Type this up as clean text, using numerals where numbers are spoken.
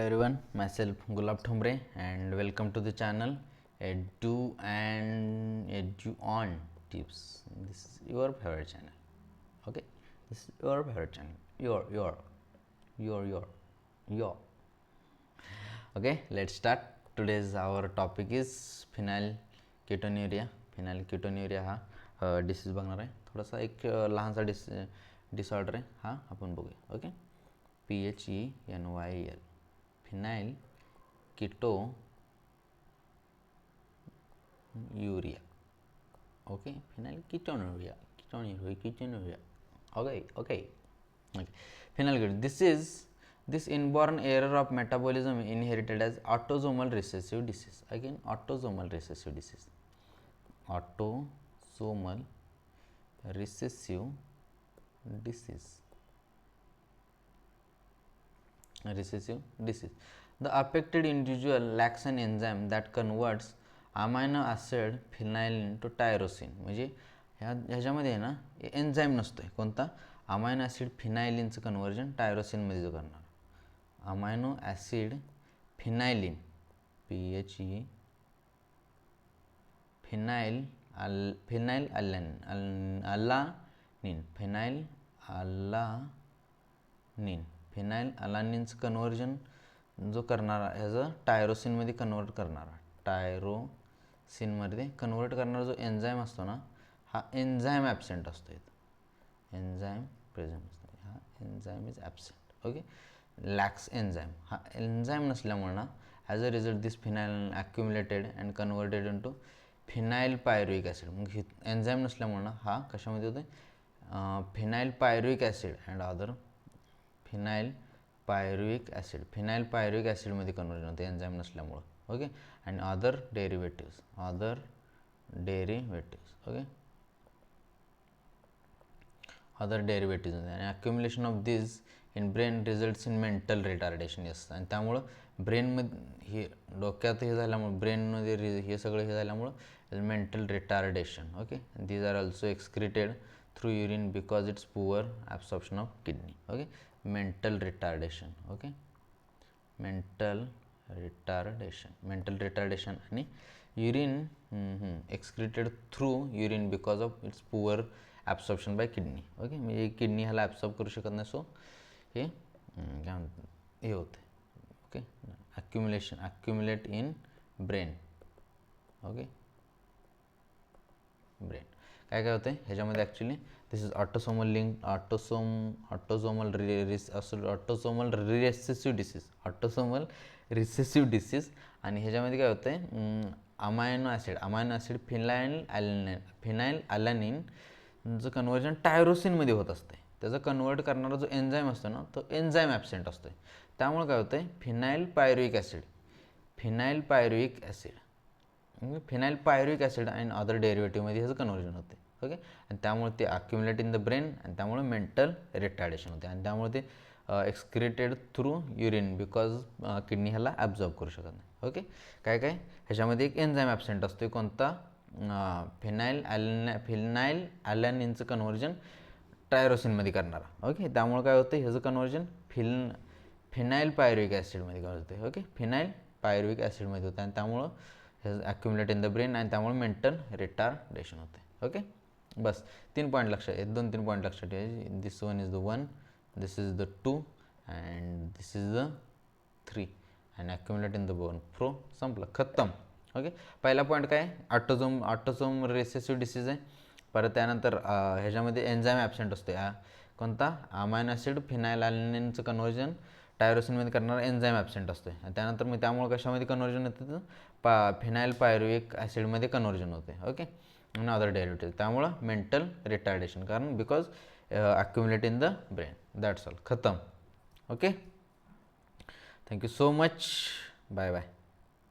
Everyone, myself Gulab Thombre and welcome to the channel Edu and Edu on Tips. This is your favorite channel. Okay, this is your favorite channel. Your. Okay, let's start. Today's our topic is phenylketonuria. phenylketonuria हा disease बघणार आहे. थोडासा एक लहानसा disorder आहे हा आपण बघूया. Okay, PHENYL phenyl ketonuria. Okay, phenyl ketonuria. Okay. Phenylketonuria. This inborn error of metabolism inherited as autosomal recessive disease. Again, autosomal recessive disease. Autosomal recessive disease. The affected individual lacks an enzyme that converts amino acid phenylalanine to tyrosine. म्हणजे ह्याच्यामध्ये आहे ना enzyme नसतो आहे. कोणता? Amino acid फिनायलिनचं conversion टायरोसिनमध्ये जो करणार. Amino acid फिनायलिन PHE फिनाइलअलानिनचं conversion जो करणारा ह्याचं टायरोसिनमध्ये कन्वर्ट करणारा टायरोसिनमध्ये कन्वर्ट करणारा जो एन्झाईम असतो ना हा एन्झाईम ॲब्सेंट असतो. एन्झाईम प्रेझेंट असतो. हा enzyme is absent. Okay, lacks enzyme. हा एन्झाईम नसल्यामुळे ना as a result this phenyl accumulated and converted into phenyl pyruvic acid. मग ही एन्झाईम नसल्यामुळे ना हा कशामध्ये होते? Phenyl pyruvic acid and other phenyl पायरुइक ॲसिडमध्ये कन्वर्जन होते एन्झाईम नसल्यामुळं. Okay, and other derivatives. Okay, other derivatives आणि accumulation of this in brain results in mental retardation. Yes, आणि त्यामुळं ब्रेनमध्ये हे डोक्यात हे झाल्यामुळं ब्रेनमध्ये हे सगळं हे झाल्यामुळं mental retardation. Okay, these are also excreted through urine because it's poor absorption of kidney. Okay, mental retardation. Okay, mental retardation आणि urine excreted through urine because of its poor absorption by kidney. Okay, म्हणजे kidney ह्याला absorb करू शकत नाही. So हे काय म्हणतात हे होते. Okay, accumulate in brain. Okay, brain काय होतं ह्याच्यामध्ये actually this is autosomal recessive disease. आणि ह्याच्यामध्ये काय होतं आहे अमायनो ॲसिड फिनाइलअलानिनचं कन्वर्जन टायरोसिनमध्ये होत असते. त्याचं कन्वर्ट करणारा जो एन्झाईम असतो ना तो एन्झाईम ॲब्सेंट असतो. त्यामुळे काय होतं आहे phenyl pyruvic acid and other डेरिव्हेटिव्हमध्ये ह्याचं कन्वर्जन होते. ओके, आणि त्यामुळे ते अक्युमुलेट इन द ब्रेन आणि त्यामुळे मेंटल रिटार्डेशन होते आणि त्यामुळे ते एक्सक्रिटेड थ्रू युरिन बिकॉज किडनी ह्याला ॲब्झॉर्ब करू शकत नाही. ओके, काय ह्याच्यामध्ये एक एन्झाईम ॲब्सेंट असतो. कोणता? फिनाइलअलानिनचं कन्वर्जन टायरोसिनमध्ये करणारा. ओके, त्यामुळे काय होतं ह्याचं कन्वर्जन फिनाइल पायरुइक ॲसिडमध्ये होते. ओके, फिनाइल पायरुइक ॲसिडमध्ये होतं आणि त्यामुळं हे ॲक्युमुलेट इन द ब्रेन आणि त्यामुळे मेंटल रिटार्डेशन होते. ओके, बस 3 पॉईंट लक्षात 2-3 पॉईंट लक्षात ठेवायचे. This one is the 1, this is the 2 and this is the 3 and accumulate in the bone. संपलं, खतम. ओके, पहिला पॉईंट काय ऑटोसोम रिसेसिव्ह डिसीज आहे. परत त्यानंतर ह्याच्यामध्ये एन्झाईम ॲब्सेंट असतो. कोणता? अमायनो ॲसिड फिनाइलअलानिनचं कन्वर्जन टायरोसिनमध्ये करणारा एन्झाईम ॲब्सेंट असतो. आणि त्यानंतर मग त्यामुळे कशामध्ये कन्वर्जन होतं? फिनाइल पायरुइक ॲसिडमध्ये कन्वर्जन होते. ओके, आणि अदर डेरिव्हेटिव्ह. त्यामुळं मेंटल रिटार्डेशन कारण because accumulate in the brain. That's all, खतम. Okay, thank you so much. Bye.